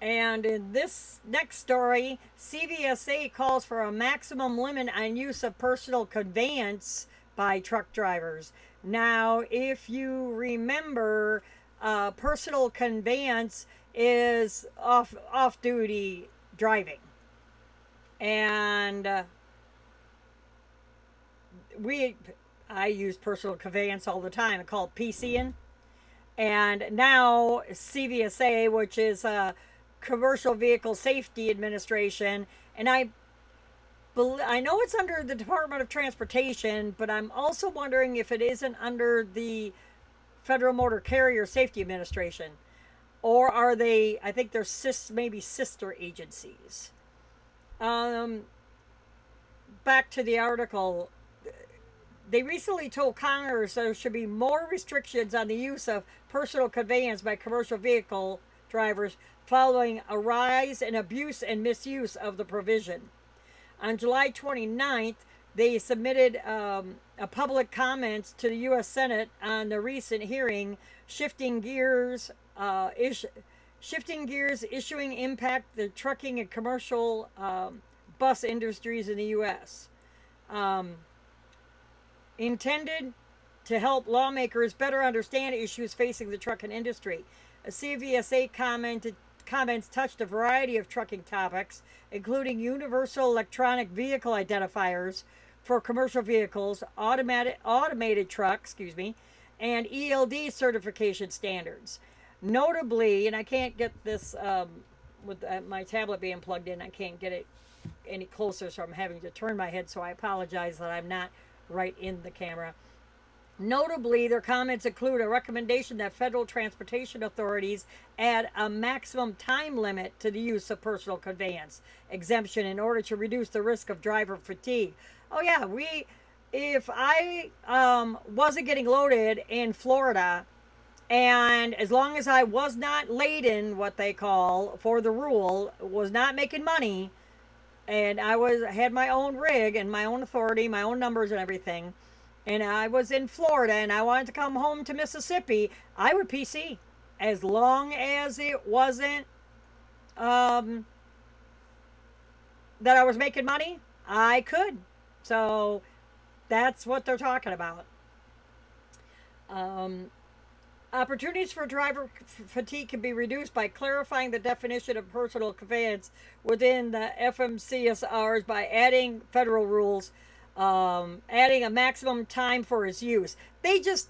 And in this next story, CVSA calls for a maximum limit on use of personal conveyance by truck drivers. Now, if you remember, personal conveyance is off duty driving, and we I use personal conveyance all the time. I call it PCing. And now CVSA, which is Commercial Vehicle Safety Administration, and I know it's under the Department of Transportation, but I'm also wondering if it isn't under the Federal Motor Carrier Safety Administration, or are they? I think they're maybe sister agencies. Um, Back to the article. They recently told Congress there should be more restrictions on the use of personal conveyance by commercial vehicle drivers following a rise in abuse and misuse of the provision. On July 29th, they submitted a public comments to the U.S. Senate on the recent hearing, shifting gears, issuing impact the trucking and commercial bus industries in the U.S. Um, Intended to help lawmakers better understand issues facing the trucking industry. A CVSA comments touched a variety of trucking topics, including universal electronic vehicle identifiers for commercial vehicles, automated trucks, and ELD certification standards. Notably, and I can't get this with my tablet being plugged in, I can't get it any closer, so I'm having to turn my head, so I apologize that I'm not right in the camera. Notably, their comments include a recommendation that federal transportation authorities add a maximum time limit to the use of personal conveyance exemption in order to reduce the risk of driver fatigue. Oh yeah, if I wasn't getting loaded in Florida, and as long as I was not laden, what they call for the rule, was not making money, and had my own rig and my own authority, my own numbers and everything, and I was in Florida and I wanted to come home to Mississippi, I would PC as long as it wasn't um, that I was making money. I could. So that's what they're talking about. Um, Opportunities for driver fatigue can be reduced by clarifying the definition of personal conveyance within the FMCSRs by adding federal rules, adding a maximum time for its use.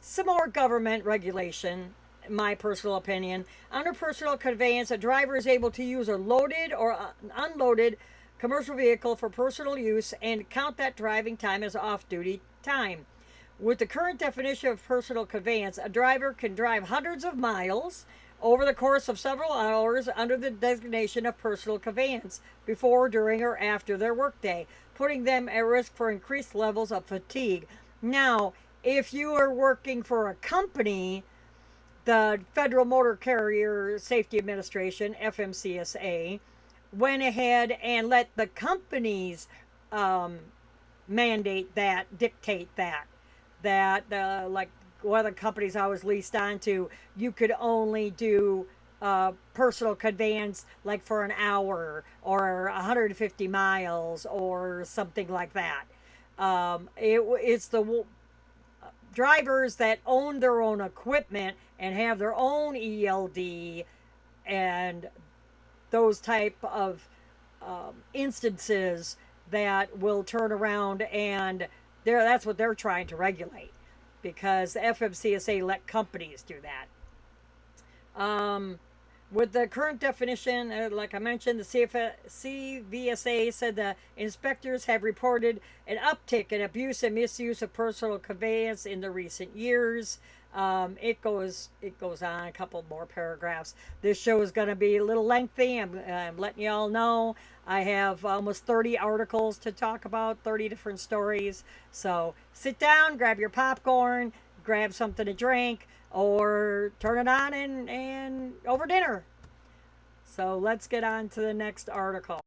Some more government regulation, in my personal opinion. Under personal conveyance, a driver is able to use a loaded or unloaded commercial vehicle for personal use and count that driving time as off-duty time. With the current definition of personal conveyance, a driver can drive hundreds of miles over the course of several hours under the designation of personal conveyance before, during, or after their workday, putting them at risk for increased levels of fatigue. Now, if you are working for a company, the Federal Motor Carrier Safety Administration, FMCSA, went ahead and let the companies mandate that, dictate that. Like one of the companies I was leased onto, you could only do personal conveyance like for an hour or 150 miles or something like that. It's the drivers that own their own equipment and have their own ELD and those type of instances that will turn around and that's what they're trying to regulate, because the FMCSA let companies do that. With the current definition, like I mentioned, the CVSA said the inspectors have reported an uptick in abuse and misuse of personal conveyance in the recent years. It goes on a couple more paragraphs. This show is going to be a little lengthy. I'm letting you all know. I have almost 30 articles to talk about, 30 different stories. So sit down, grab your popcorn, grab something to drink, or turn it on and over dinner. So let's get on to the next article.